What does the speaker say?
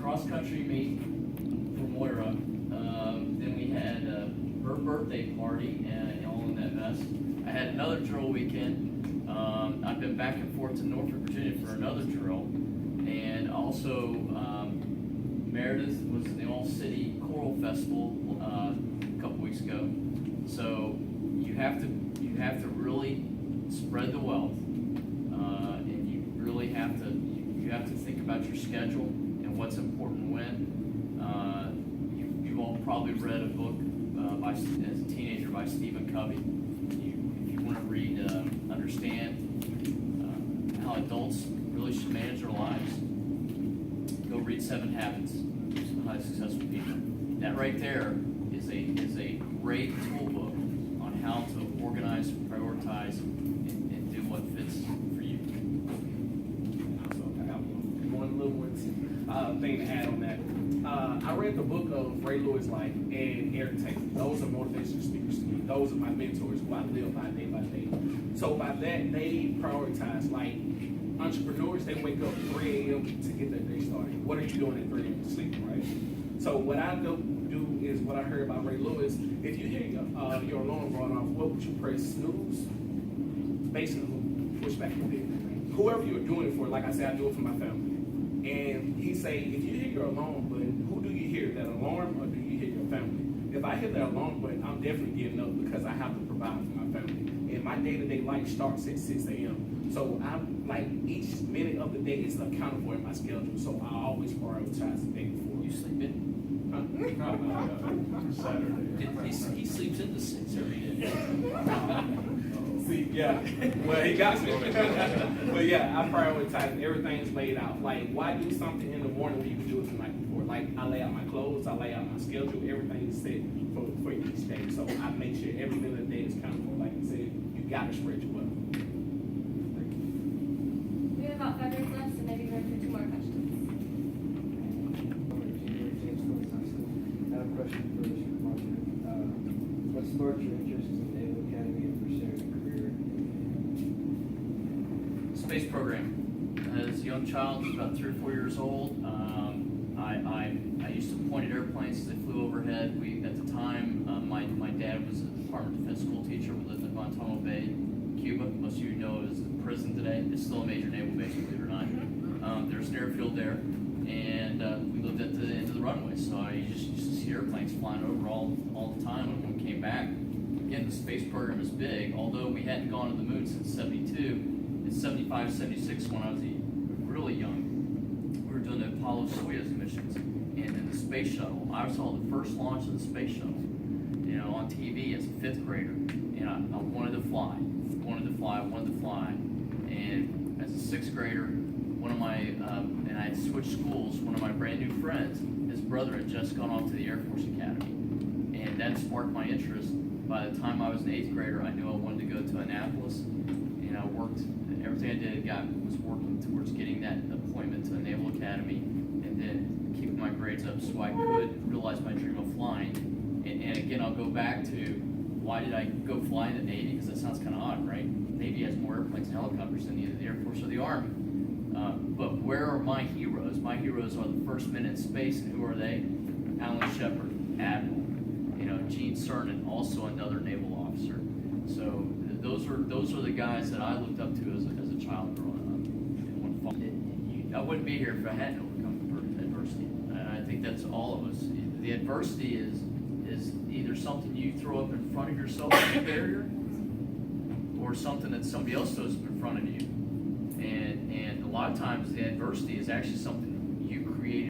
cross-country meet for Moira. Then we had her birthday party and all in that mess. I had another drill weekend. I've been back and forth to Norfolk, Virginia for another drill. And also, Meredith was in the All-City Choral Festival a couple weeks ago. So you have to really spread the wealth, and you really have to think about your schedule and what's important when. You've all probably read a book as a teenager by Stephen Covey. If you want to read, understand how adults really should manage their lives, go read 7 Habits of Highly Successful People. That right there is a great tool book on how to organize, prioritize, and do what fits for you. So I got one little thing to add on that. I read the book of Ray Lewis' life and Eric Taylor. Those are motivational speakers to me. Those are my mentors who I live by day by day. So by that, they prioritize, like entrepreneurs, they wake up 3 a.m. to get their day started. What are you doing at 3 a.m. sleeping, right? So what I do is what I heard about Ray Lewis. If you hear your alarm going off, what would you press? Snooze? Basically, push back a bit. Whoever you're doing it for, like I said, I do it for my family. And he say, if you hear your alarm button, who do you hear? That alarm or do you hear your family? If I hear that alarm button, I'm definitely getting up because I have to provide for my family. And my day-to-day life starts at 6 a.m. So I'm like, each minute of the day is accounted for in my schedule. So I always prioritize the day before. You sleep in? Saturday. He sleeps in the 6 every day. See, yeah. Well, he got me. But yeah, I prioritize. Everything's laid out. Like, why do something in the morning when you can do it the night before? Like, I lay out my clothes, I lay out my schedule, everything is set for each day. So I make sure every minute of the day is counted for. Like you said, you gotta spread your wealth. We have about 5 minutes left, so maybe go for 2 more questions. I have a question for Mr. Martin. What sparked your interest in the Naval Academy and pursuing a career in Space program. As a young child, I was about 3 or 4 years old. I used to point at airplanes as they flew overhead. At the time, my dad was a Department of Defense school teacher. We lived in Guantanamo Bay, Cuba. Most of you know it as the prison today. It's still a major naval base, believe it or not. There's an airfield there, and we lived at the end of the runway. So I just used to see airplanes flying over all the time. And when we came back, again, the space program is big. Although we hadn't gone to the moon since '72, in '75, '76, when I was really young, we were doing the Apollo Soyuz missions, and in the space shuttle, I saw the first launch of the space shuttle, on TV as a 5th grader, and I wanted to fly, and as a 6th grader, and I had switched schools. One of my brand new friends, his brother had just gone off to the Air Force Academy, and that sparked my interest. By the time I was an 8th grader, I knew I wanted to go to Annapolis, and I worked. Everything I did was working towards getting that appointment to the Naval Academy, and then keeping my grades up so I could realize my dream of flying. And again, I'll go back to why did I go fly in the Navy? Because that sounds kind of odd, right? The Navy has more airplanes and helicopters than either the Air Force or the Army. But where are my heroes? My heroes are the first men in space, and who are they? Alan Shepard, Admiral. Gene Cernan, also another naval officer. So those are the guys that I looked up to as a child growing up. I wouldn't be here if I hadn't overcome adversity. And I think that's all of us. The adversity is either something you throw up in front of yourself as a barrier, or something that somebody else throws up in front of you. And a lot of times the adversity is actually something